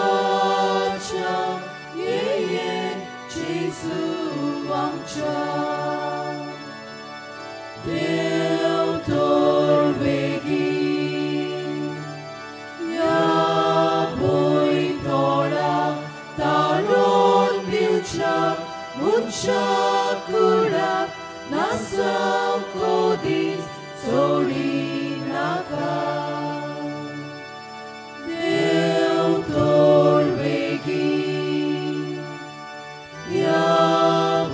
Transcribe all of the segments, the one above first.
जिवाच्या ये जेजू आमच्या देव तोरवेगी या बोईतोडा तारोन दिवच्या मुच्या कुडाक नासाव कोदीस सोडी नाका देव तोरवेगी या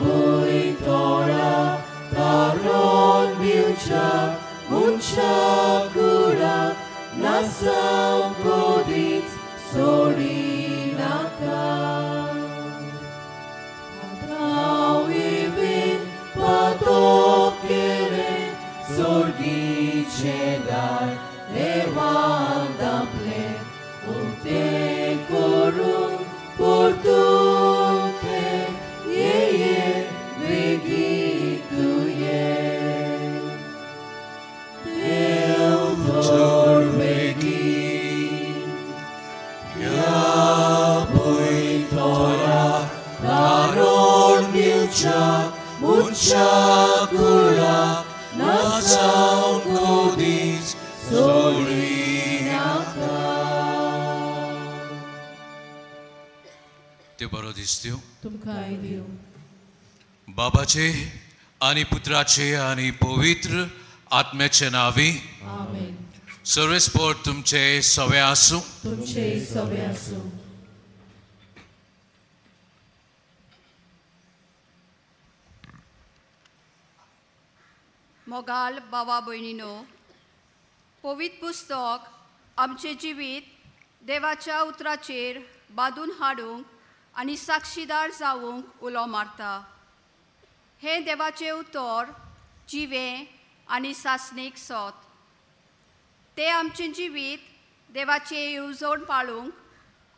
बोईतोडा तारोन दिवच्या मुच्या कुडाक नासाव कोदीस सोडी नाका Patokere zorgice dar evan dample urte korun portunte ye vegituye Teodor vegi ya boitora daron milcha Mucha cura nasam kodis solinaka ते बरो दिसतो तुमकां दिव बाबाचे आणि पुत्राचे आणि पवित्र आत्म्याचे नावी आमेन सर्वेस्पोर तुमचे सवे आसूं तुमचे सवे आसूं मोगाल बाबा भयणीनो पवित्र पुस्तक आमचे जिवीत देवाच्या उतराचेर बांदून हाडूंक आनी साक्षीदार जावंक उलो मारता हे देवाचे उतर जिवें आनी सासणीक सोत ते आमचें जिवीत देवाचे येवजण पाळूंक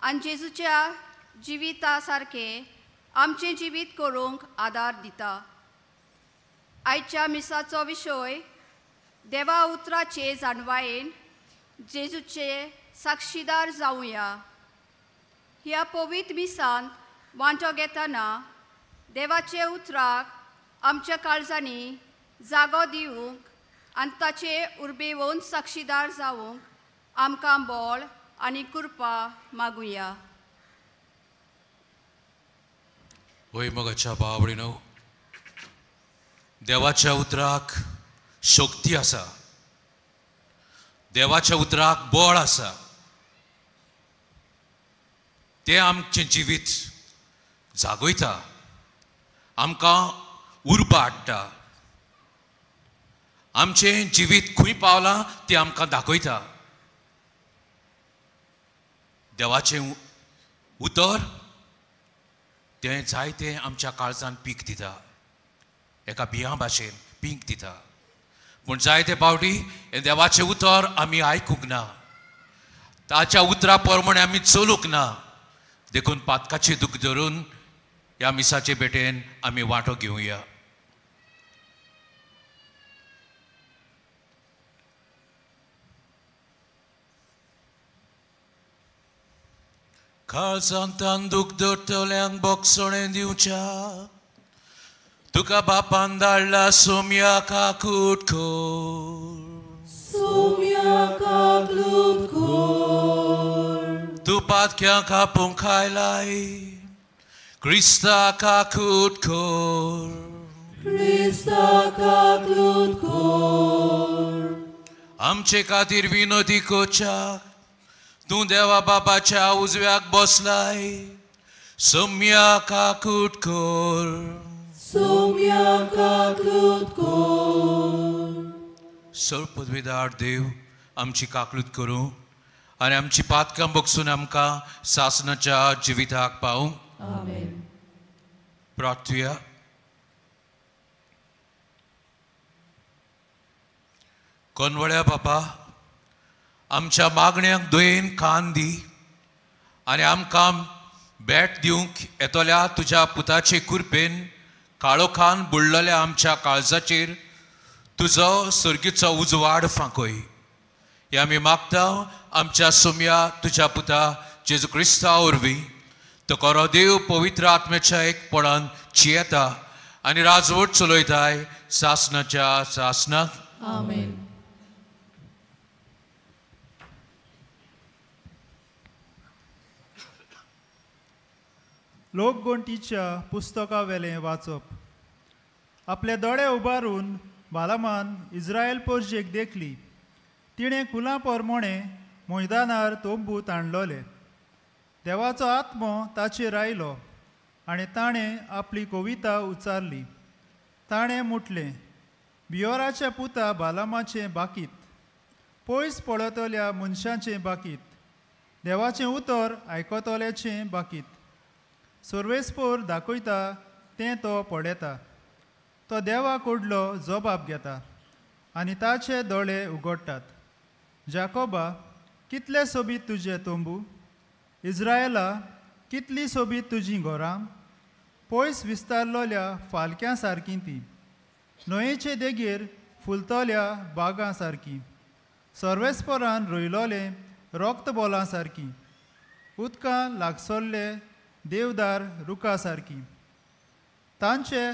आनी जेजूच्या जिविता सारकें आमचें जिवीत करूंक आदार दिता आयच्या मिसाचो विशय देवा उतराचे जाणवायेन जेजूचे साक्षीदार जावया ह्या पवित्र मिसांत वांटो घेतना देवाचे उतराक आमच्या काळजांनी जागो दिवंक आनी ताचे उर्बेवून साक्षीदार जावंक आमकां बळ आनी कृपा मागुया होय मोगाच्या बावळीनो देवाच्या उतराक शक्ती आसा देवाच्या उतराक बळ आसा ते आमचें जिवीत जागयता आमकां उर्बा हाडटा आमचें जिवीत खंय पावलां तें आमकां दाखयता देवाचें उतर तें जायतें आमच्या काळजांत पीक दिता एका बियां भाशेन पीक दिता पूण जायते फावटी हें देवाचें उतर आमी आयकूंक ना ताच्या उतरा प्रमाणे आमी चलूंक ना देखून पातकाची दूख धरून ह्या मिसाचे भेटेन आमी वांटो घेवया काळजांतान दूख धरतल्यांक बोगसणें दिवच्या तुका बापान धाडला सोम्या काकूट खोर तू पातक्यां कापूंक खायलाय क्रिस्ता काकूट खोर आमचे खातीर विनोदी कोचाक तूं देवा बापाच्या उजव्याक बसलाय सोम्या काकूट खोर सर पदवीदार देव आमची काकलूत करूं आनी आमची पातकां बगसून आमकां सासणाच्या जिविताक पावूं प्रार्थया कोनवळ्या बापा आमच्या मागण्यांक दुयेन कान दी आनी आमकां भेट दिवंक येतल्या तुज्या पुताचे कृपेन काळोखान बुडलेल्या आमच्या काळजाचेर तुजो सर्गीचो उजवाड फांकय हे आमी मागता आमच्या सुम्या तुज्या पुता जेजू क्रिस्ता वरवीं तो खरो देव पवित्र आत्म्याच्या एकपणान जियेता आनी राजवट चलयताय सासनाच्या सासनाक. आमेन. लोकगणतीच्या पुस्तका वेलें वाचप. आपले दोळे उबारून बालामान इस्रायल पोरजेक देखली. तिणें कुलां पोरमोणे मैदानार तोंबू ताणलोले. देवाचो आत्मो ताचेर आयलो आनी ताणें आपली कविता उच्चारली. ताणें म्हटलें, बियोराच्या पुता बालामाचें बाकीत, पयस पळयतल्या मनशांचें बाकीत, देवाचें उतर आयकतल्याचें बाकीत. सर्वेस्पोर दाखयता तें तो पळयता. तो देवा कडलो जबाब घेता आनी ताचे दोळे उगडटात. जाकोबा, कितले सोबीत तुजें तोंबू, इस्रायला, कितली सोबीत तुजीं घरां, पयस विस्तारलोल्या फालक्यां सारकीं तीं, न्हंयेचे देगेर फुलतल्या बागां सारकीं, सर्वेस्परान रोयलोलें रोक्तबोलां सारकीं, उदकां लागसल्ले देवदार रुखा सारकीं. तांचे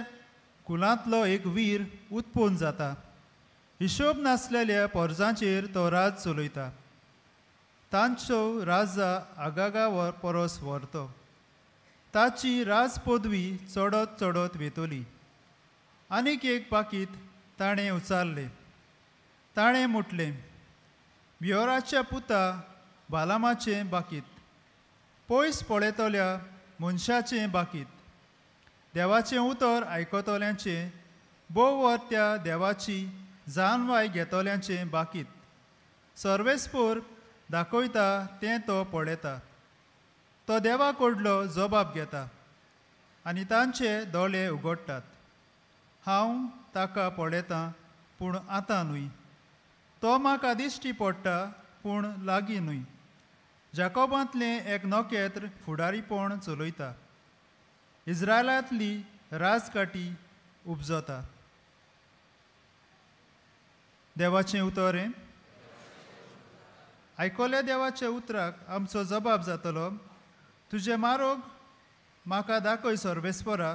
कुलांतलो एक वीर उत्पन्न जाता. हिशोब नासलेल्या पोरजांचेर तो राज चलयता. तांच्यो राजा आगागा परस व्हरतो. ताची राज पदवी चडत चडत वेतोली. आनीक एक पाकीत ताणें उचारलें. ताणें म्हटलें, बियोराच्या पुता बालामाचें बाकीत, पयस पळयतल्या मनशाचें बाकीत, देवाचें उतर आयकतल्यांचें, बोव वर्त्या देवाची जानवाय घेतल्यांचें बाकीत. सर्वेस्पोर दाखयता तें तो पळयता. तो देवा कडलो जबाब घेता आनी तांचे दोळे उगडटात. हांव ताका पळयतां पूण आतां न्हय. तो म्हाका दिश्टी पडटा पूण लागीं न्हय. जाकोबांतलें एक नोकेत्र फुडारीपण चलयता. इस्रायलांतली राजकाटी उपजता. देवाचें उतरें. आयकल्या देवाच्या उतराक आमचो जबाब जातलो, तुजे मारोग म्हाका दाखय सर्वेस्परा,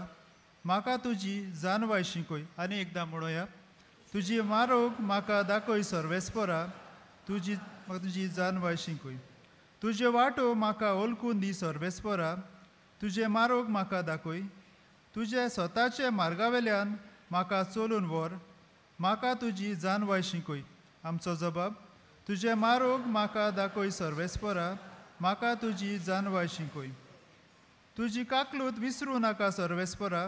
म्हाका तुजी जानवाय शिकय. आनी एकदां म्हणुया, तुजी मारोग म्हाका दाखय सर्वेस्परा, तुजी जानवाय शिकय. तुजे वाटो म्हाका ओळखून दी सर्वेस्परा, तुजे मारोग म्हाका दाखय. तुजे स्वताचे मार्गावेल्यान म्हाका चलून व्हर, म्हाका तुजी जानवाय शिकय. आमचो जबाब, तुजे मारोग म्हाका दाखय सर्वेस्परा, म्हाका तुजी जानवाय शिकय. तुजी काकलूत विसरूं नाका सर्वेस्परा,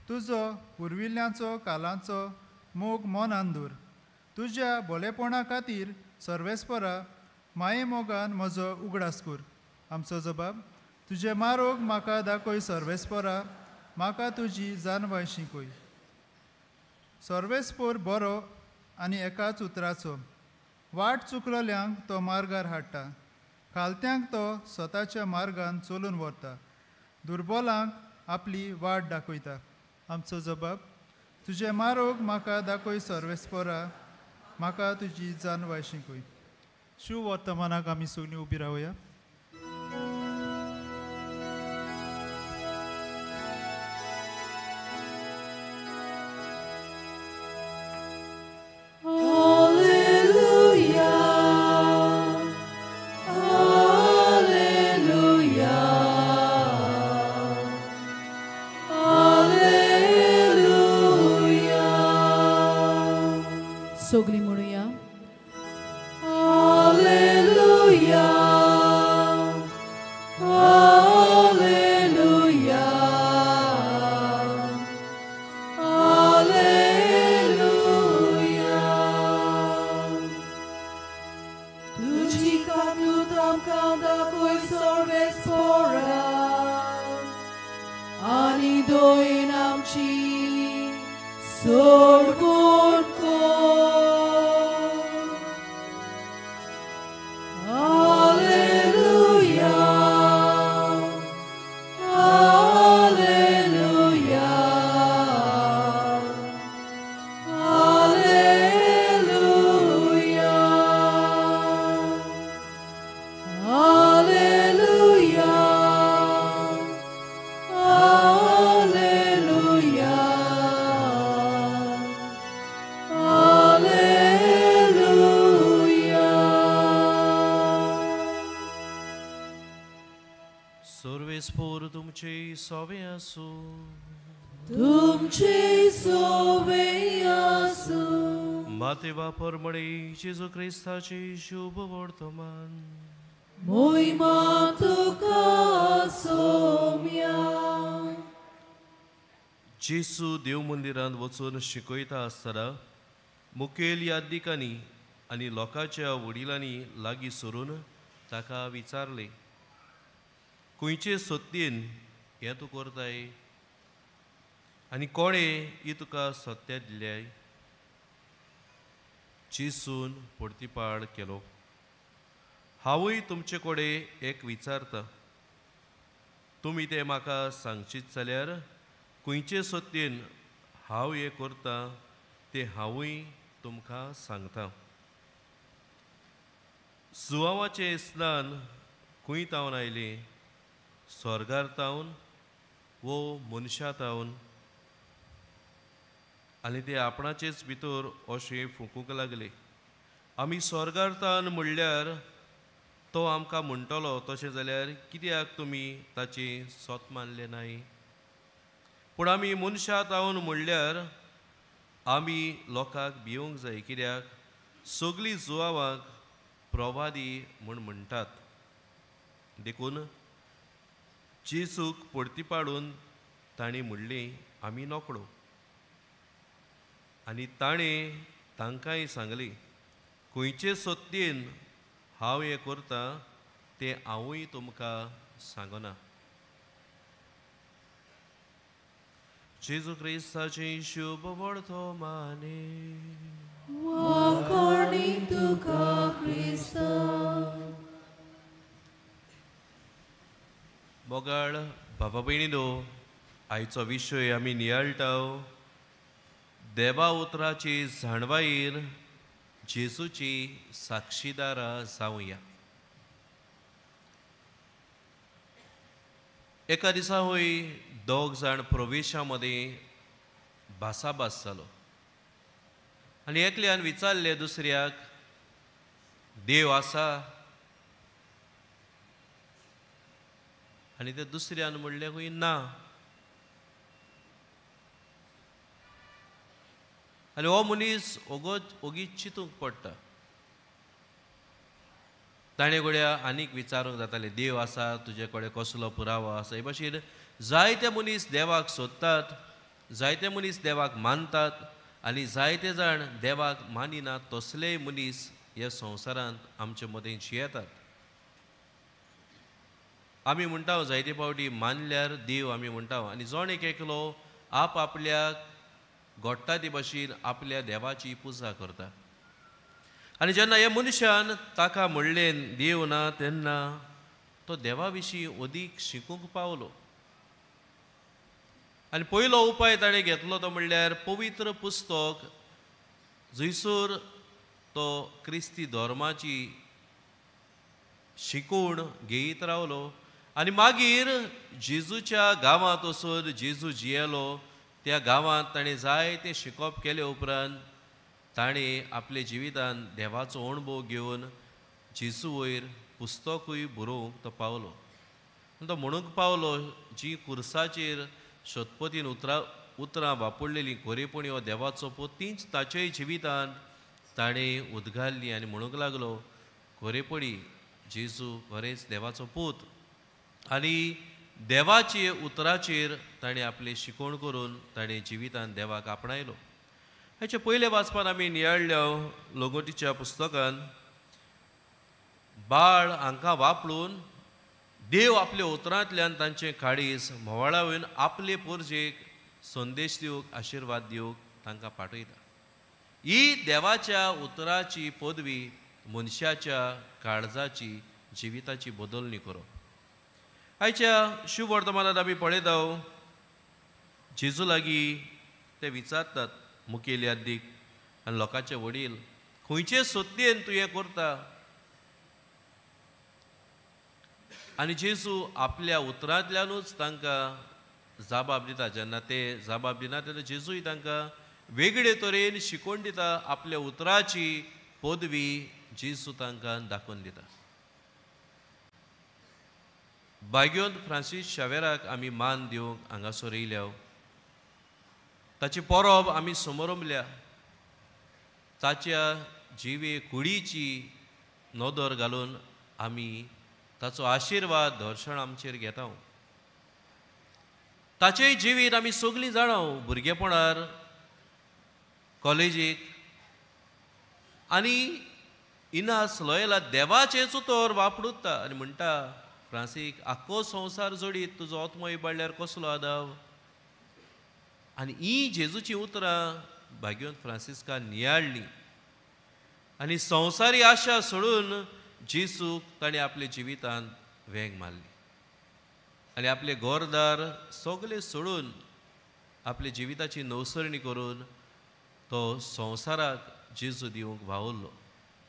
तुजो पुर्विल्ल्यांचो कालांचो मोग मनान दवर. तुज्या भलेपणा खातीर सर्वेस्परा, माये मोगान म्हजो उगडास कर. आमचो जबाब, तुजे मारोग म्हाका दाखय सर्वेस्परा, म्हाका तुजी जानवाय शिकय. सर्वेस्पोर बरो आनी एकाच उतराचो. वाट चुकलोल्यांक तो मार्गार हाडटा. खालत्यांक तो स्वताच्या मार्गान चलून व्हरता. दुर्बलांक आपली वाट दाखयता. आमचो जबाब, तुजे मारोग म्हाका दाखय सर्वेस्परा, म्हाका तुजी जानवाय शिकय. शिव वर्तमानाक आमी सगळीं उबी रावया. सगळीं म्हणुया. Alleluia, Alleluia, Alleluia. Tuji kaklutam kanda koi sorvespora, ani doin amchi sorgon ko. सर्वेस्पोर तुमचे सोवे आसू. तुमचे सोवे आसू. मातेवा परमणे जेजू क्रिस्ताचे शुभ वर्तमान. मोहिमा तुका सोम्या. जेजू देव मंदिरांत वचून शिकयता आसतना मुखेल यादिकांनी आनी लोकांच्या वडिलांनी लागीं सरून ताका विचारले, खंयचे सत्तेन हें तूं करताय आनी कोणें ही तुका सत्य दिल्याय? जेजून परतीपाड केलो, हांवूय तुमचे कडेन एक विचारता, तुमी तें म्हाका सांगशीत जाल्यार खंयचे सत्तेन हांव हें करतां तें हांवूय तुमकां सांगतां. सुवावाचें स्नान खंय तावन आयलें, स्वर्गार तावन वो मनशा तावन? आनी ते आपणाचेच भितर अशें फुंकूंक लागले, आमी स्वर्गार तावन म्हणल्यार तो आमकां म्हणटलो तशें जाल्यार कित्याक तुमी ताचें सोत मानलें नाय? पूण आमी मनशा तावन म्हणल्यार आमी लोकांक भिवंक जाय, कित्याक सगळीं जुवावांक प्रवादी म्हूण म्हणटात. देखून जेजूक परतीपाडून तांणी म्हणलें, आमी नोकळो. आनी ताणें तांकांय सांगलें, खंयचे सत्तेन हांव हें करतां तें हांवूय तुमकां सांगना. जेजू क्रिस्ताचे शुभ वर्तमाने. वाकोणी तुका क्रिस्त. मोगाळ बाबा भयणीनो, आयचो विशय आमी नियाळटाव देवा उतराची जाणवायेर जेजूची साक्षीदारां जावया. एका दिसा होय दोग जाण प्रवेशा मध्ये भासाभास जालो आनी एकल्यान विचारले दुसऱ्याक, देव आसा? आनी ते दुसऱ्यान म्हणलें, हुंय ना. आनी हो मनीस ओगीच चिंतूंक पडटा. ताणें घोड्या आनीक विचारूंक जातालें, देव आसा? तुजे कडेन कसलो पुरावो आसा? हे भाशेन जायते मनीस देवाक सोदतात, जायते मनीस देवाक मानतात आनी जायते जाण देवाक मानिनात तसलेय मनीस ह्या संवसारांत आमचे मदें जियेतात. आमी म्हणटा जायते फावटी मानल्यार देव आमी म्हणटा, आनी जोण एक एकलो आप आपल्याक घोडटा ते भाशेन आपल्या देवाची पुजा करता. आनी जेन्ना हे मनशान ताका म्हणलें देव ना, तेन्ना तो देवा विशीं अदीक शिकूंक पावलो. आनी पयलो उपाय ताणें घेतलो तो म्हणल्यार पवित्र पुस्तक, जंयसर तो क्रिस्ती धर्माची शिकवण घेयत रावलो. आनी मागीर जेजूच्या गांवांत वचून जेजू जियेलो त्या गांवांत ताणें जायतें शिकप केले उपरांत ताणें आपल्या जिवितांत देवाचो अणभव घेवन जेजू वयर पुस्तकूय बरोवंक तो पावलो. तो म्हणूंक पावलो, जी कुर्साचेर शतपतीन उतरां वापरलेलीं खरेपणी हो देवाचो पूत, तींच ताच्याय जिवितांत ताणें उदगारली आनी म्हणूंक लागलो, खरेपणी जेजू खरेंच देवाचो पूत. आनी देवाचे उतराचेर ताणें आपली शिकवण करून ताणें जिवितांत देवाक आपणायलो. हेचे पयले वाचपान आमी नियाळ्ळ्या लोगोटीच्या पुस्तकान बाळ हांकां वापरून देव आपल्या उतरांतल्यान तांचे काळीज म्होवाळा वयन आपले पोरजेक संदेश दिवंक, आशिर्वाद दिवंक तांकां पाठयता. ही देवाच्या उतराची पदवी मनशाच्या काळजाची जिविताची बदलणी करप. आयच्या शुभ वर्तमानांत आमी पळयता जेजू लागीं ते विचारतात मुखेल यादीक आनी लोकांचे वडील, खंयचे सत्तेन तूं हें करता? आनी जेजू आपल्या उतरांतल्यानूच तांकां जाबाब दिता. जेन्ना ते जाबाब दिना तेन्ना जेजूय तांकां वेगळे तरेन शिकवण दिता. आपल्या उतराची पदवी जेजू तांकां दाखोवन दिता. बागयोंत फ्रांसीस शावेराक आमी मान दिवंक हांगासर येयल्या. ताची परब आमी समोरंबल्या. ताच्या जिवे कुडीची नदर घालून आमी ताचो आशिर्वाद दर्शन आमचेर घेता. ताचे जिवीत आमी सगळीं जाणां भुरगेपणार कॉलेजीक आनी इनास लोयला देवाचेच उतर वापरुता आनी म्हणटा फ्रांसीक आख्खो संवसार जोडीत तुजो आत्मो इबाडल्यार कसलो आदाव. आनी ही जेजूची उतरां भाग्योंत फ्रांसिस्कान नियाळ्ळी आनी संवसारी आशा सोडून जेजूक ताणें आपल्या जिवितांत वेंग मारली आनी आपले घरदार सगळे सोडून आपल्या जिविताची नवसरणी करून तो संवसाराक जेजू दिवंक वावुरलो.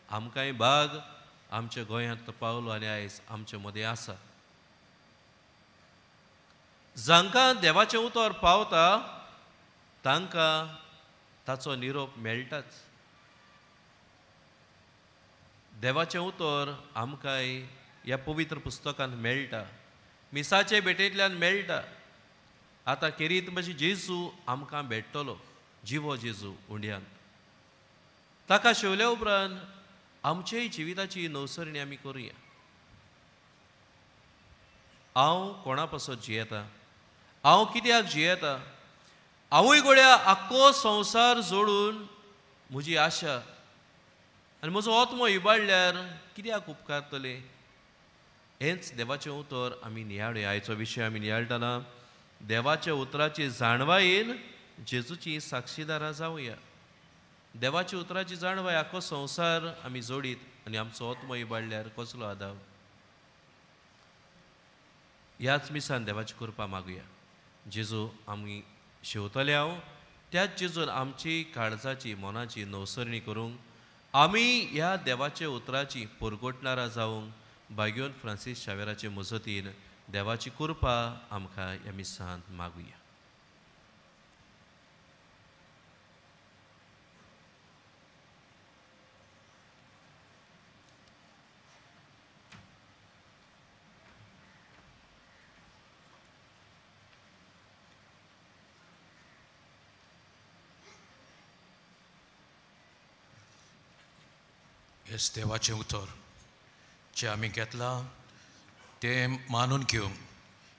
आमकांय भाग आमच्या गोंयांत पावलो आनी आयज आमचे मदें आसा. जांकां देवाचें उतर पावता तांकां ताचो निरोप मेळटाच. देवाचें उतर आमकांय ह्या पवित्र पुस्तकांत मेळटा, मिसाचे भेटेंतल्यान मेळटा. आतां खेरीत म्हणजे जेजू आमकां भेटतलो, जिवो जेजू उंड्यांत. ताका शेवल्या उपरांत आमचेय जिविताची नवसरणी आमी करुया. हांव कोणा पासत जियेता, हांव कित्याक जियेता, हांवूय गोड्या आख्खो संवसार जोडून म्हजी आशा आनी म्हजो आत्मो इबाडल्यार कित्याक उपकारतले. हेंच देवाचें उतर आमी नियाळुया. आयचो विशय आमी नियाळटना देवाच्या उतराची जाणवायेन जेजूची साक्षीदारां जावया. देवाची उतराची जाणवाय आख्खो संवसार आमी जोडीत आनी आमचो आत्मो इबाडल्यार कसलो आदाव. ह्याच मिसान देवाची कृपा मागुया. जेजू आमी शेवतले हांव त्याच जेजून आमची काळजाची मनाची नवसरणी करूंक आमी ह्या देवाचे उतराची परगोटणारां जावंक बागयोंत फ्रांसीस शावेराचे मजतीन देवाची कृपा आमकां ह्या मिसांत मागुया. हेच देवाचें उतर जें आमी घेतलां तें मानून घेवंक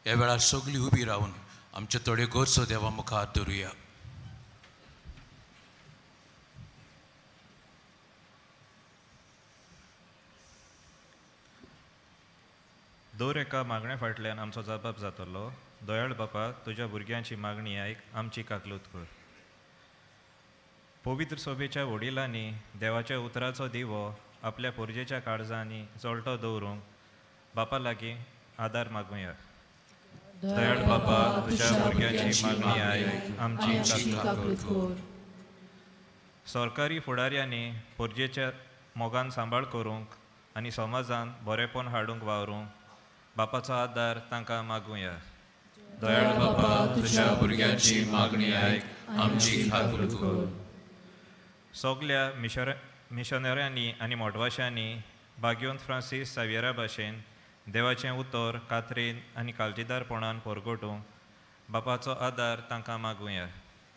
ह्या वेळार सगळीं उबी रावन आमचे थोडे गरजो देवा मुखार दवरुया. दर एका मागणे फाटल्यान आमचो जबाब जातलो. दयाळ बापा, तुज्या भुरग्यांची मागणी आयक, आमची काकलूत कर. पवित्र सभेच्या वडिलांनी देवाच्या उतराचो दिवो आपल्या पोरजेच्या काळजांनी जळटो दवरूंक बापा लागीं आदार मागुया. दयाळ बापा, तुज्या भुरग्यांची मागणी आयक, आमची काकलूत कर. सरकारी फुडाऱ्यांनी पोरजेच्या मोगान सांबाळ करूंक आनी समाजांत बरेपण हाडूंक वावरूंक बापाचो आदार तांकां मागुया. दयाळ बापा, तुज्या भुरग्यांची मागणी आयक, आमची काकलूत कर. सगल्या मिशनऱ्यांनी आनी मोटवाशांनी बागयोंत फ्रांसीस सावियरा भाशेन देवाचें उतर कात्रेन आनी काळजीदारपणान परगोटूंक बापाचो आदार तांकां मागुया.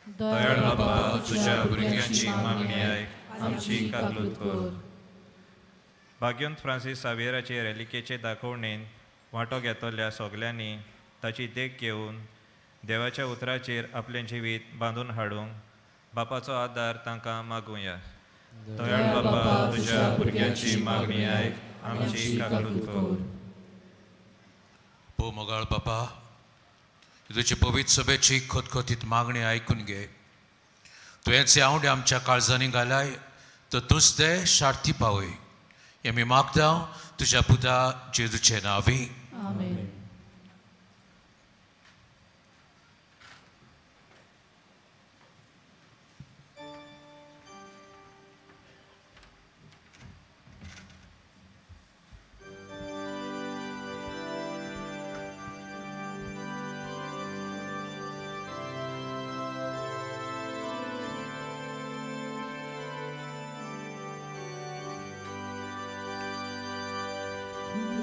दयाळ बापा, तुज्या भुरग्यांची मागणी आयक, आमची काकलूत कर. बागयोंत फ्रांसीस सावियराचे रेलिकेचे दाखोवणेन वांटो घेतल्या सगल्यांनी ताची देख घेवन देवाच्या उतराचेर आपलें जिवीत बांदून हाडूंक बापाचो आदार तांकां मागुया. दयाळ बापा, तुज्या भुरग्यांची मागणी आयक, आमची काकलूत कर. पो मोगाळ बापा, तुजी पवित्र सभेची खतखतीत मागणी आयकून घे. तुवेंचे आवडे आमच्या काळजांनी घालाय तर तूंच ते शार्थी पावय. हें मी मागता तुज्या पुता जेजूचे नांवी. आमेन.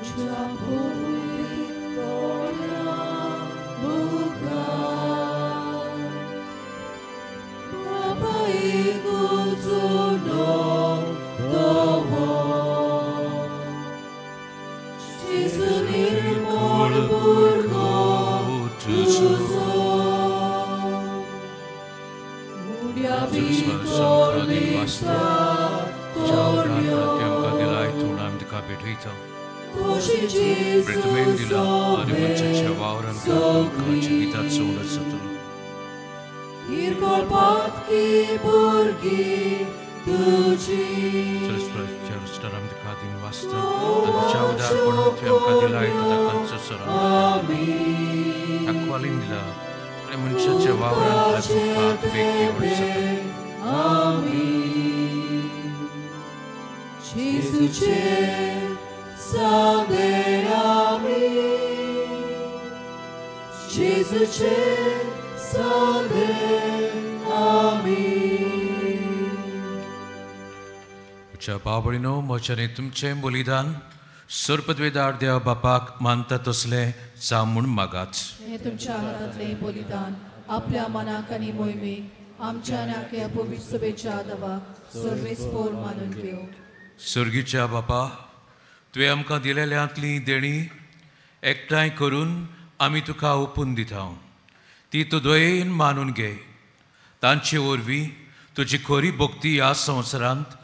तुझ्या पवित्र बाबळीनो मोचने तुमचे बलिदान सर्पद्वेदार देव बापाक मानता तसले जावं म्हूण मागात. हे तुमच्या हातांतले बलिदान आपल्या मनाक आनी मोहिमेक आमच्या नाक्या पवित्र सभेच्या आदावाक सर्वेस्पोर मानून घेव. सर्गीच्या बापा, तुवें आमकां दिलेल्यांतली देणी एकठांय करून आमी तुका ओपून दिता. ती तूं दयेन मानून घे. तांचे वरवीं तुजी खरी भक्ती ह्या संवसारांत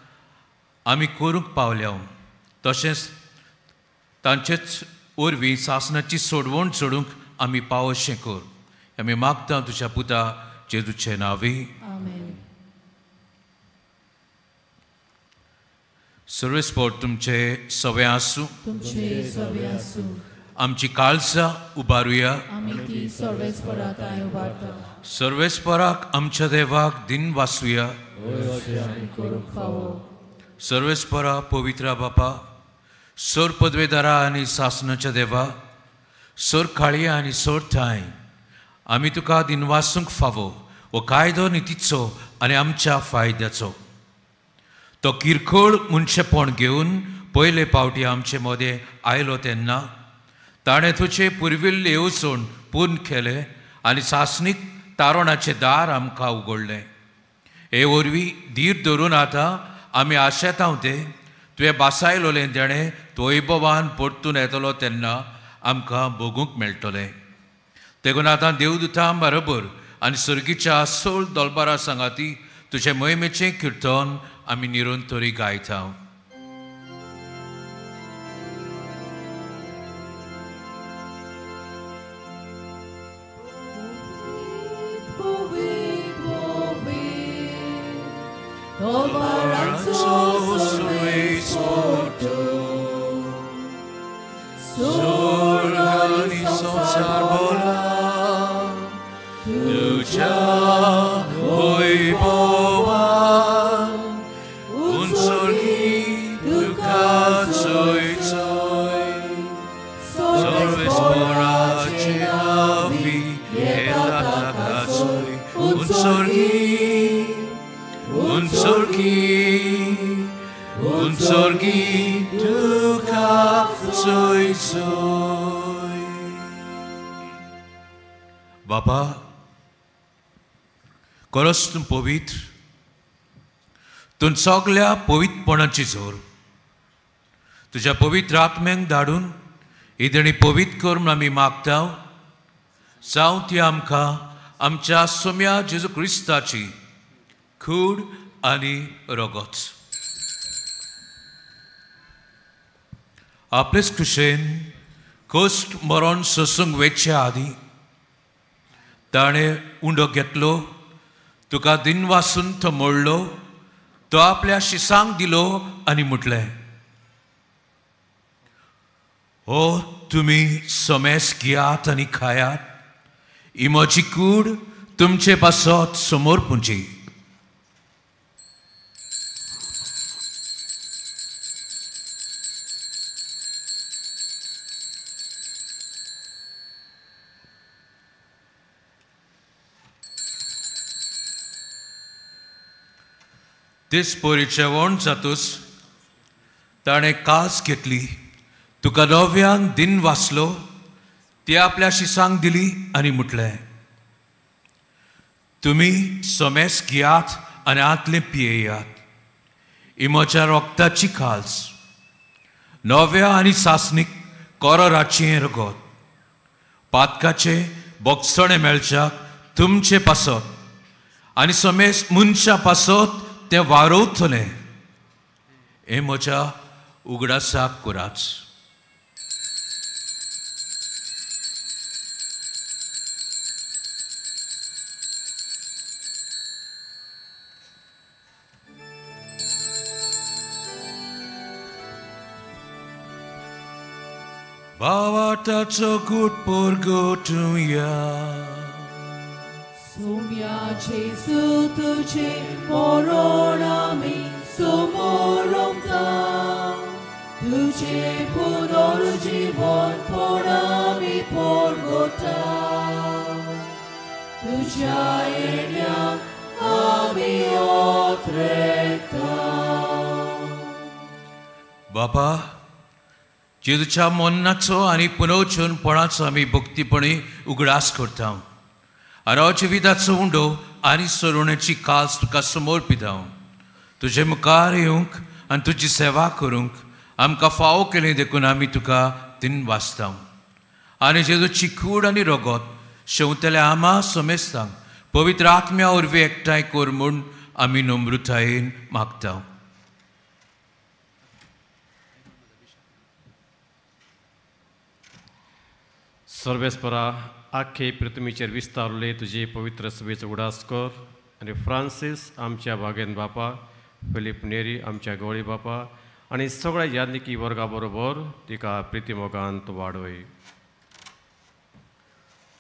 आमी करूंक पावल्या. तशेंच तांचेच वरवीं सासणाची सोडवण सोडूंक आमी पावशें कर. आमी मागता तुज्या पुता जेजूचे नांवी. सर्वेस्पोर तुमचे सवे आसूं. आमची काळजां उबारुया. सर्वेस्पराक आमच्या देवाक दिन वासूया. सर्वेस्परा पवित्रा बापा, सोर पदवेदारा आनी सासणाच्या देवा, सोर काळया आनी सोर थाय, आमी तुका दिनवासूंक फावो हो कायदो नितीचो आनी आमच्या फायद्याचो. तो किरकोळ मनशेपण घेवन पयले पावटी आमचे मदें आयलो तेन्ना ताणें तुजे पुर्विल्ले येवजण पूर्ण केले आनी सासणीक तारोणाचें दार आमकां उगडलें. हे वरवीं धीर धरून आतां आमी आशेतांव ते तुवें बासायलोलें देणें तो वैभवान परतून येतलो तेन्ना आमकां भोगूंक मेळटलें. देखून आतां देवदुतां बरोबर आनी सर्गीच्या सोल दोलबारा सांगाती तुजे मोहिमेचें किर्तन आमी निरंतरी गायता. बापा, खरोच तूं पवित्र, तूं सगल्या पवित्रपणाची जोर तुज्या पवित्र आत्म्यांक धाडून ही देणी पवित्र करून आमी मागता. जावं ती आमकां आमच्या सोम्या जेजू क्रिस्ताची खूड आनी रगत. आपलेच कुशेन कश्ट मरण सोसूंक वेच्या आदी ताणें उंडो घेतलो, तुका दिन वासून तो मोडलो, तो आपल्या शिसांक दिलो आनी म्हटलें, हो तुमी सोमेस घेयात आनी खायात, ही म्हजी कूड तुमचे पासत समोर पुंजी. तेच पोरीचेवण जातूच ताणें कास घेतली, तुका नव्यान दिन वाचलो, ती आपल्या शिसांक दिली आनी म्हटलें, तुमी सोमेस घेयात आनी आतलें पियेयात. ही म्हज्या रोगताची खालस, नव्या आनी सासणीक कोरोराचें रगत. पातकाचे बोगसणे मेळच्याक तुमचे पासत आनी सोमेस मनशा पासत तें वारोवतलें. हें म्हज्या उगडासाक कराच. Bawataco gut porgotuja. Sumia Jesu tuce moronami sumorom tam. Tuce pudor jivon porami porgotam. Tucia eniam ami otrektam. Baba, जेजूच्या मोन्नाचो आनी पुनवचोनपणाचो आमी भक्तीपणी उगडास करता. आरो जिविताचो उंडो आनी सरुण्याची कास तुका समोर पिता. तुजे मुखार येवंक आनी तुजी सेवा करूंक आमकां फावो केलें देखून आमी तुका दिन वाचता. आनी जेजूची कूड आनी रगत शेवतल्या आमा सोमेस्तांक पवित्र आत्म्या वरवीं एकठांय कर म्हूण आमी नम्रतायेन मागता. सर्वेस्परा आख्खे पृथ्वीचेर विस्तारले तुजे पवित्र सभेचो उडास कर आनी फ्रांसीस आमच्या भागेन बापा, फिलीप नेरी आमच्या गवळी बापा आनी सगळ्या यादनिकी वर्गा बरोबर तिका प्रितीमोगांत वाडय.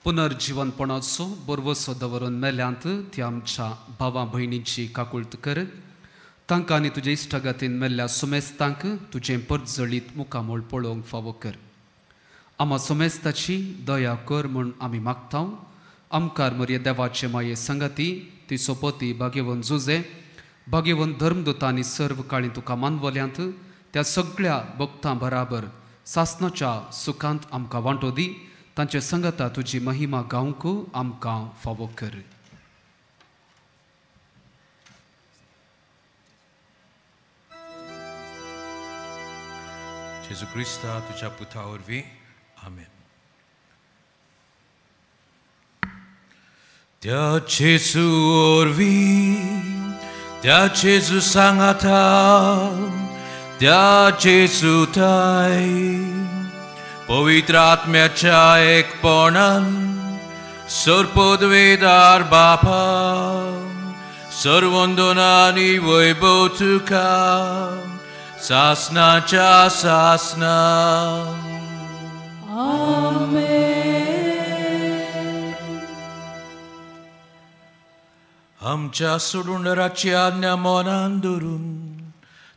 पुनर्जीवनपणाचो बरवसो दवरून मेल्यांत ती आमच्या भावा भयणींची काकुळट कर. तांकां आनी तुजे इश्टागतीन मेल्ल्या सुमेस्तांक तुजें परजळीत मुखामोळ पळोवंक फावो कर. आमा सोमेस्ताची दया कर म्हूण आमी मागता. आमकार मर्या देवाचे माये संगती ती सोपोती भाग्यवन जुजे भाग्यवन धर्मदूतांनी सर्व काळी तुका मानवल्यांत त्या सगळ्या भक्तां बराबर सासणाच्या सुखांत आमकां वांटो दी. तांचे संगता तुजी महिमा गावंक आमकां फावो कर. जेजू क्रिस्ता तुझ्या पुता वरवीं आमेन. त्या जेजू वरवीं त्या जेजू सांगाता त्या जेजू थाय पवित्र आत्म्याच्या एकपणान सर्वपदवेदार बापा सर्वंदनानी वैभव तुका सासनाच्या सासना. आमच्या सोडूंडराची आज्ञा मनान धरून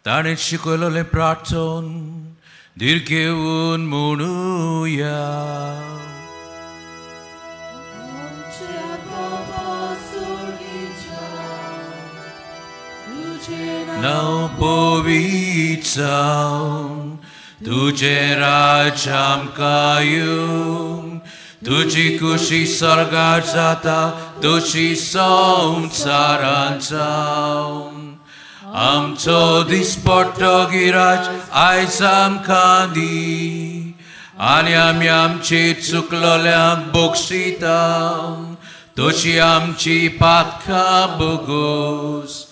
ताणें शिकयलेलें प्रार्थन धीर घेवन म्हणुया. नांव पवित्र जावन तुजें राज्य आमकां येवं. तुजी खुशी स्वर्गार जाता तशी संवसारांत जावं. आमचो दिसपट्टो गिराज आयज आमकां दी आनी आमी आमचेर चुकलोल्यांक बक्षिता तशी आमची पातकां बोगोस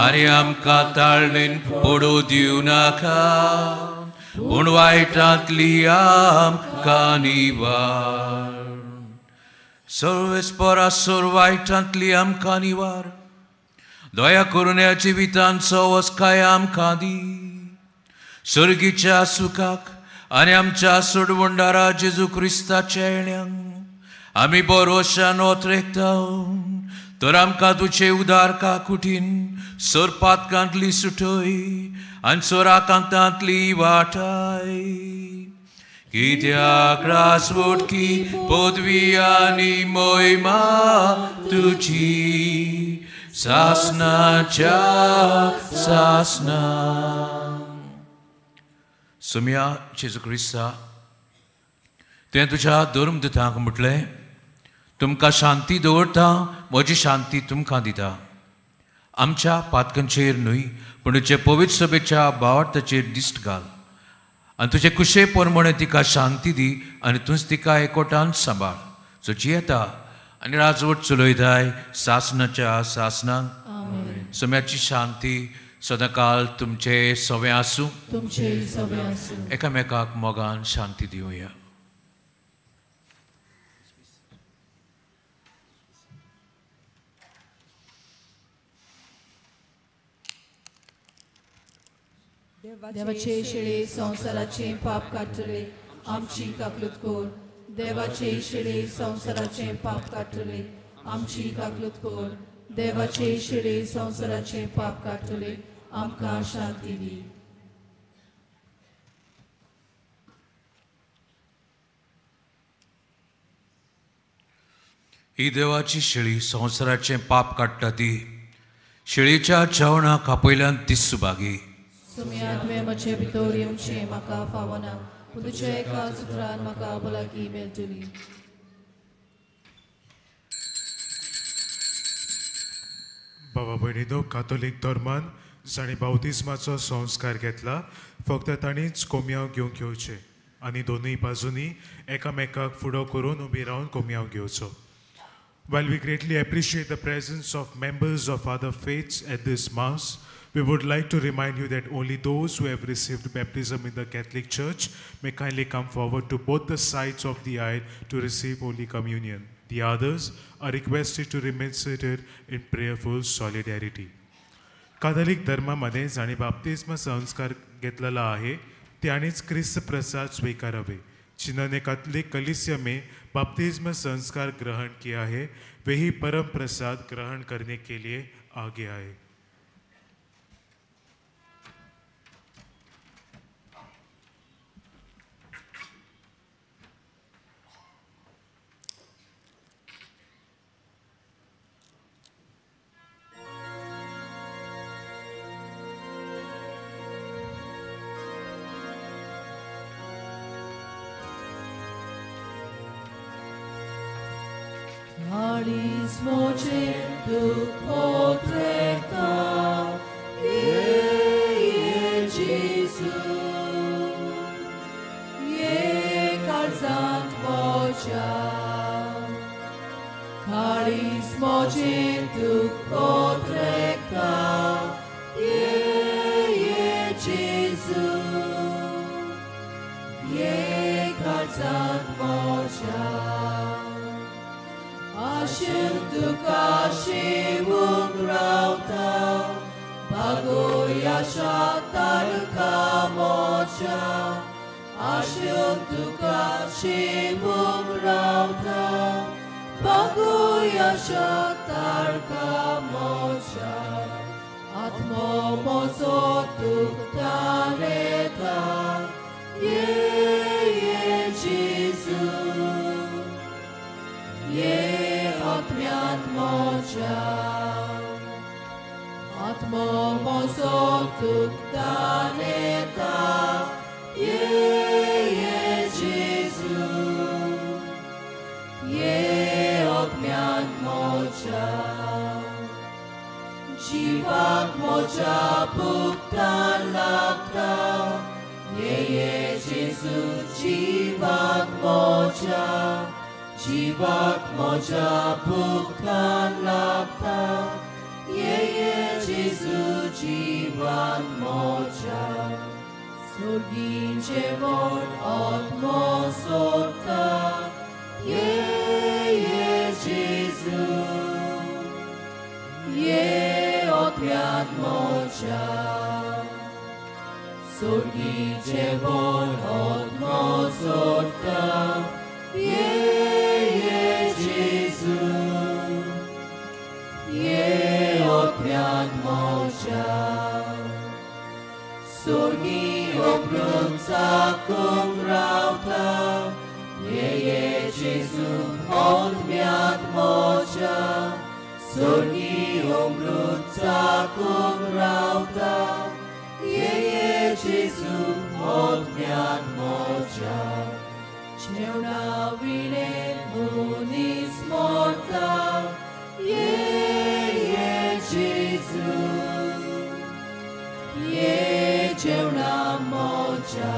आनी आमकां ताळणेन पडू दिवं नाका पूण वायटांतली आमकां निवार. सर्वेस्परा सोर वायटांतली आमकां निवार. दया करून ह्या जिवितांचो वस्काय आमकां दी. सर्गीच्या सुखाक आनी आमच्या सोडवंडारा जेजू क्रिस्ताच्या येण्याक आमी बरोशान ओतरेकता. तर आमकां तुजे उदार काकुटीन सोर पातकांतली सुटय आनी सोराकांतांतली वाटाय. कित्याक रासवटकी पदवी आनी मोहिमा तुजी सासनाच्या सासना. सुम्या जेजू क्रिस्ता तुवें तुज्या धर्मदूतांक म्हटलें, तुमकां शांती दवरता, म्हजी शांती तुमकां दिता. आमच्या पातकांचेर न्हय पूण तुजे पवित्र सभेच्या भावार्थाचेर दिश्ट घाल आनी तुजे कुशे प्रमाणे तिका शांती दी आनी तूंच तिका एकोटान सांबाळ. सो जियेता आनी राजवट चलयताय सासनाच्या सासनांक. सोम्याची शांती सदांकाल तुमचे सवे आसूं. एकामेकाक मोगान शांती दिवया. देवाचे शिळे संसाराचे पाप काटले आमची काकलूत कोर. देवाचे शिळे संसाराचे पाप काटले आमची काकलूत कोर. देवाचे शिळे संसाराचे पाप काटले आमकां शांती दी. ही देवाची शिळी संसाराचे पाप काडटा ती. शिळेच्या जेवणाक आपयल्यान ती सुभागी. तुवें म्हजे भितर येवचें म्हाका फावना, तुज्या एका सुत्रान म्हाका भलायकी मेळटली. बाबा भयणीनो, कातोलीक धर्मान जाणी बावतिस्माचो संस्कार घेतला, फक्त ताणीच कोमयाव घेवंक येवचे आनी दोनूय बाजूनी एकामेकाक फुडो करून उबी रावन कोमयाव घेवचो. While we greatly appreciate the presence of members of other faiths at this Mass, we would like to remind you that only those who have received baptism in the Catholic Church may kindly come forward to both the sides of the aisle to receive Holy Communion. The others are requested to remain seated in prayerful solidarity. Catholic धर्मामध्ये जाणी बाप्तिस्म संस्कार घेतलेला आहे त्यानेच ख्रिस्त प्रसाद स्वीकारावे. जिन्होंने Catholic कलीसिया में बपतिस्म संस्कार ग्रहण किया है वे ही परम प्रसाद ग्रहण करने के लिए आगे आए. Carismoce tu potreta, Gesù, calzant vocea. Carismoce tu potreta, Gesù, calzant vocea. Ashtu kashi ugrauta, bagoya shatar kamocha. Ashtu kashi ugrauta, bagoya shatar kamocha. Atmo mozo tuktaneta, Jesus. Atmoja, atmo mozo tuktaneta, Jesu, odmian moja, jivak moja buktan lakta, Jesu, jivak moja. Jivat moja buktan lakta, Jesu jivat moja. Surgin jevon atmosota, Jesu, odmiat moja. Surgin jevon atmosota, Jesu, odmian moja. Surgi obrunca kumrauta, Jesu, odmian moja. Surgi obrunca kumrauta, Jesu, odmian moja. जेवणा विणे मुनीस मोरता ये जेजू ये जेवणा मोच्या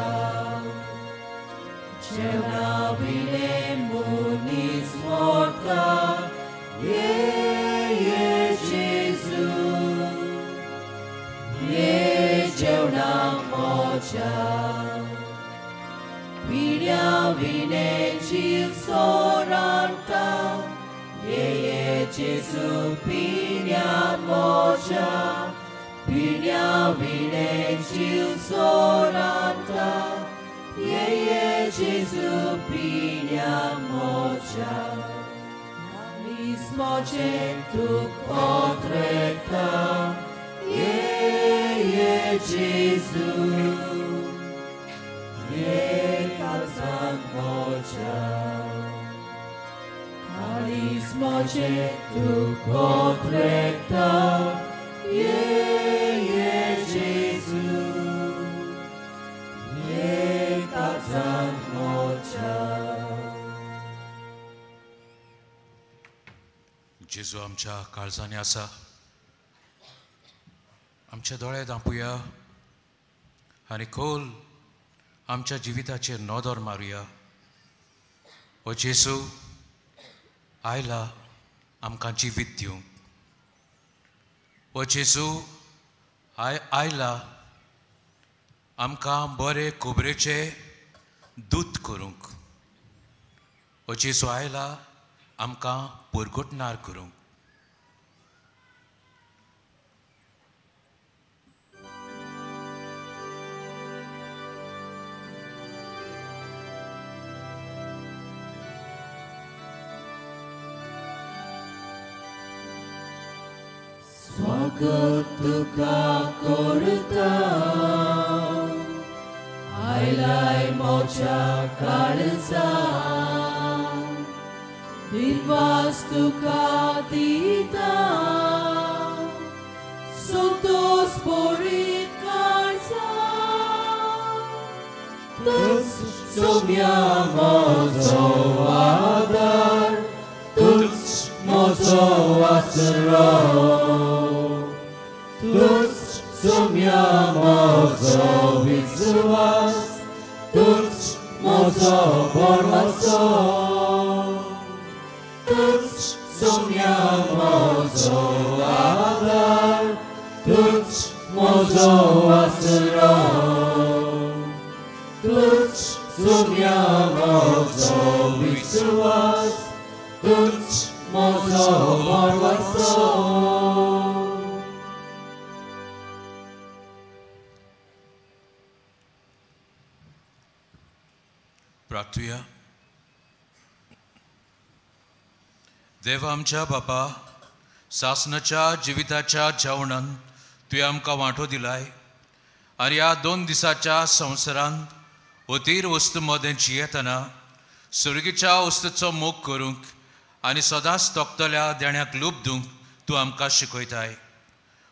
जेवणा विणे मुनीस मोरता ये जेजू ये जेवणा मोच्या पिण्या विणे जीव सोरांता ये जेजू पिण्या मोच्या पिण्या विणे जीव सोरांता ये जेजू पिण्या मोच्या नानीस मोचे तुक ओत्रेता ये जेजू ये kalzan mocia Alis moce tu cotreta ye Jesu ye kalzan mocia जेजू आमच्या काळजांनी आसा आमचे दोळे धांपुया आनी खोल आमच्या जिविताचेर नदर मारुया ओ जेजू आयला आमकां जिवीत दिवंक ओ जेजू आयला आमकां बरे खोबरेचे दूद करूंक ओ जेजू आयला आमकां परगटणार करूंक स्वागत तुका करता आयलाय मोच्या काळजान निर्वास तुका दिता संतोष बोरीत काळजान तुझ सोम्या मोजो आदार तुझ मोजो आसरो तुझ सोम्या मोजो विश्वास तुझ मोजो बोरवासो तुझ सोम्या मोजो आदार तुझ मोजो आसरो तुझ सोम्या मोजो विश्वास तुझ मोजो बोरवासो प्रार्थुया देवा आमच्या बापा सासनाच्या जिविताच्या जेवणान तुवें आमकां वांटो दिलाय आनी ह्या 2 दिसाच्या संवसारांत अतीर वस्त मोदें जियेतना सुर्गीच्या वस्तूचो मोग करूंक आनी सदांच तोखतल्या देण्याक लूप दिवंक तूं आमकां शिकयताय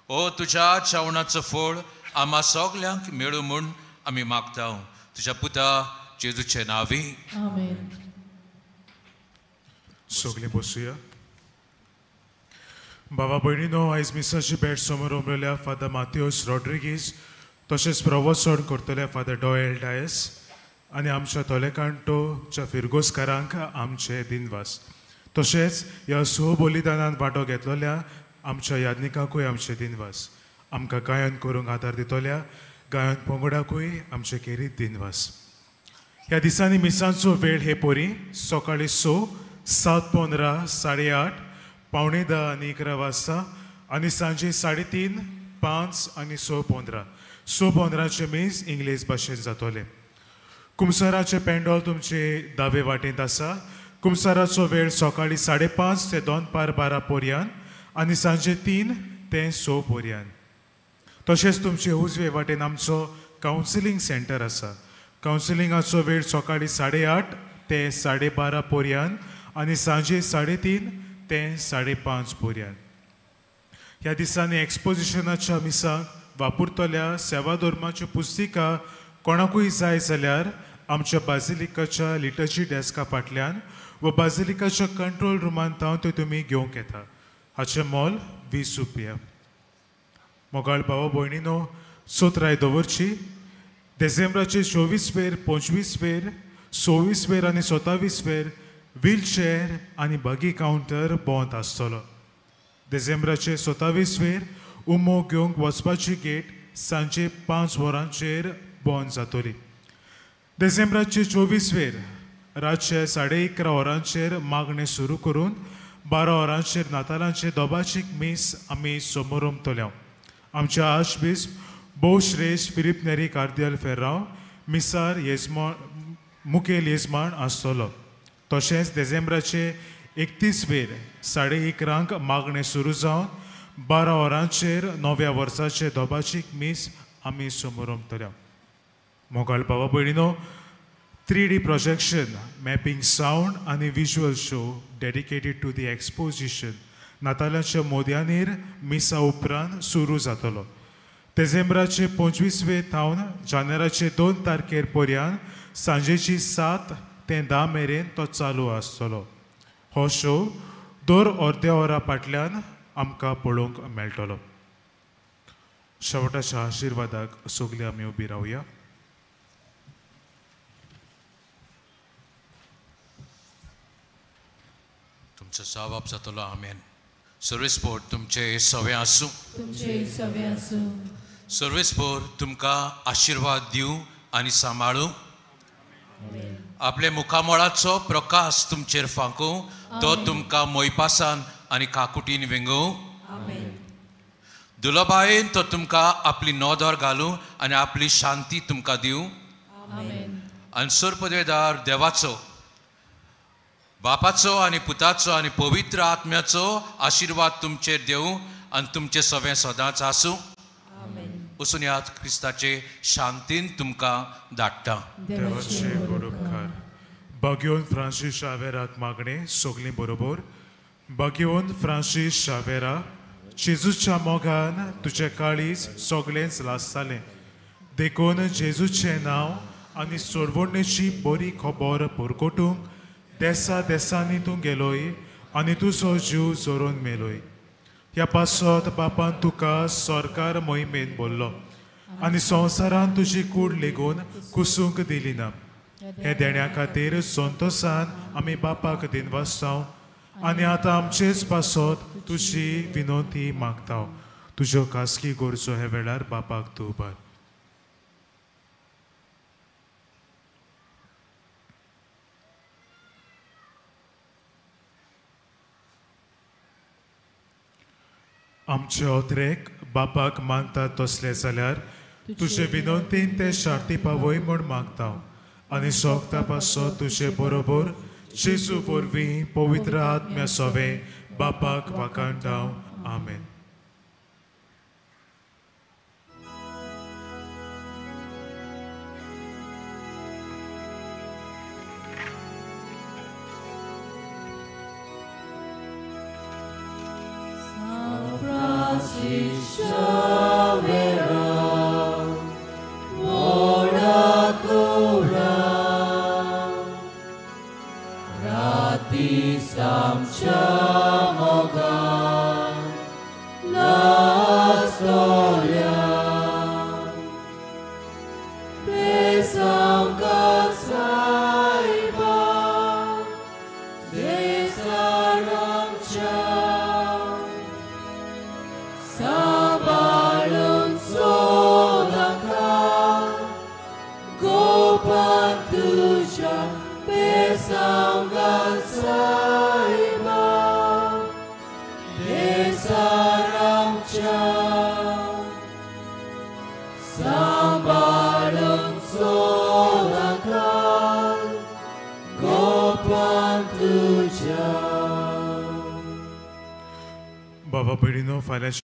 ओ तुज्या जेवणाचो फळ आम्हा सगल्यांक मेळूं म्हूण आमी मागता तुज्या पुता जेजूचे नावी आमेन सगळे बसूया बाबा भयणीनो आयज मिसाची भेट समोर उमरल्या फादर माथियोस रॉड्रिगीज तशेंच प्रवचन करतले फादर डॉयल डायस आनी आमच्या तोलेकांटोच्या फिरगोसकारांक आमचे दिनवास तशेंच ह्या सुबलिदानांत वांटो घेतलेल्या आमच्या यादनिकांकूय आमचे दिनवास आमकां गायन करूंक आदार दितल्या गायन पंगडाकूय आमचे केरीत दिनवास ह्या दिसांनी मिसांचो वेळ हे पोरी सकाळी 7:15 8:30 10:15 आनी 11 वाजता आनी सांजे 3:30 5 आनी 6:15 6:15चे मीस इंग्लीश भाशेंत जातले कुमसाराचे पेंडॉल तुमचे दावे वाटेंत आसा कुमसाराचो वेळ सकाळी 5:30 ते 2:12 पर्यान आनी सांजे 3 ते 6 पर्यान तशेंच तुमचे उजवे वाटेन आमचो कावन्सिलींग सेंटर आसा कावन्सिलिंगाचो वेळ सकाळी 8:30 ते 12:30 पर्यान आनी सांजे 3:30 ते 5:30 पर्यान ह्या दिसांनी एक्सपोजिशनाच्या मिसाक वापरतल्या सेवा धर्माची पुस्तिका कोणाकूय जाय जाल्यार आमच्या बाजिलिकाच्या लिटर्जी डेस्का फाटल्यान व बाजिलिकाच्या कंट्रोल रुमान तावन त्यो तुमी घेवंक येता. हाचें मोल 20 रुपया. मोगाळ भावा भयणीनो, सोत्राय दवरची. डिसेंबराचे 24 वेर, 25 वेर, 26 वेर आनी 27 वेर व्हीलचेअर आनी बगी कावंटर बंद आसतलो. डिसेंबराचे 27 वेर उमो घेवंक वचपाची गेट सांजे 5 वरांचेर बंद जातली. डिसेंबराचे 24 वेर रातचे 11:30 वरांचेर मागणें सुरू करून 12 वरांचेर नातालांचे दोबाचीक मीस आमी समोरुमतल्यो. आमच्या आर्चबिशप भोवश्रेश्ठ फिलिप नेरी कार्दियल फेर्रांव मिसार मुखेल येजमान आसतलो. तशेंच डिसेंबराचे 31 वेर 11:30 मागणें सुरू जावन 12 वरांचेर 9व्या वर्साचे दोबाचीक मीस आमी समोरुमतल्यो. मोगाळ भावा भयणीनो, 3D projection, mapping sound and visual show dedicated to the exposition नातालांच्या मोदयांनीर मिसा उपरांत सुरू जातलो. डिसेंबराचे 25 थावन जानेराचे 2 तारखेर पर्यंत सांजेची 7 ते 10 मेरेन तो चालू आसतलो. हो शो दर अर्द्या वरा फाटल्यान आमकां पळोवंक मेळटलो. शेवटाच्या आशिर्वादाक सगळीं आमी उबी रावया. तुमचो जबाब जातलो आमेन. सर्वीस बोर्ड तुमचे सवे आसूं. सर्वीस बोर्ड तुमकां आशिर्वाद दिवं आनी सांबाळूं. आपले मुखामळाचो प्रकाश तुमचेर फांकूं. तो तुमकां मोयपासान आनी काकुटीन विंगूं. दुलोबायेन तो तुमकां आपली नोदर घालूं आनी आपली शांती तुमकां दिवं. आनी सुरपदेदार देवाचो, बापाचो आनी पुताचो आनी पवित्र आत्म्याचो आशिर्वाद तुमचेर देवं आनी तुमचे सवें सदांच आसूं. वचून यात क्रिस्ताचे शांतीन तुमकां धाडटा. देवाचे उपकार. बागयोन फ्रांसीस शावेराक मागणें सगळीं बरोबर. बागयोन फ्रांसीस शावेरा, जेजूच्या मोगान तुजें काळीज सगळेंच लासतालें. देखून जेजूचें नांव आनी सोडवणेची बरी खबर परगटूंक देसा देसांनी तूं गेलोय आनी तुजो जीव जोरून मेलोय. ह्या पासत बापान तुका सरकार मोहिमेन बोल्लो आनी संवसारान तुजी कूड लेगून कुसूंक दिली ना. हे देण्या खातीर संतोसान आमी बापाक दिनवासतांव आनी आतां आमचेच पासत तुजी विनोती मागतांव. तुज्यो खासगी गरजो हे वेळार बापाक तूं उबार. आमचे ओत्रेक बापाक मानतात तसले जाल्यार तुजे विनंतीन ते शार्ती पावय म्हूण मागता आनी सोगता पासो तुजे बरोबर जेजू वरवीं पवित्र आत्म्या सोवे बापाक वाकाणटाव. आमेन. बाबा भयणीनो, फाल्यां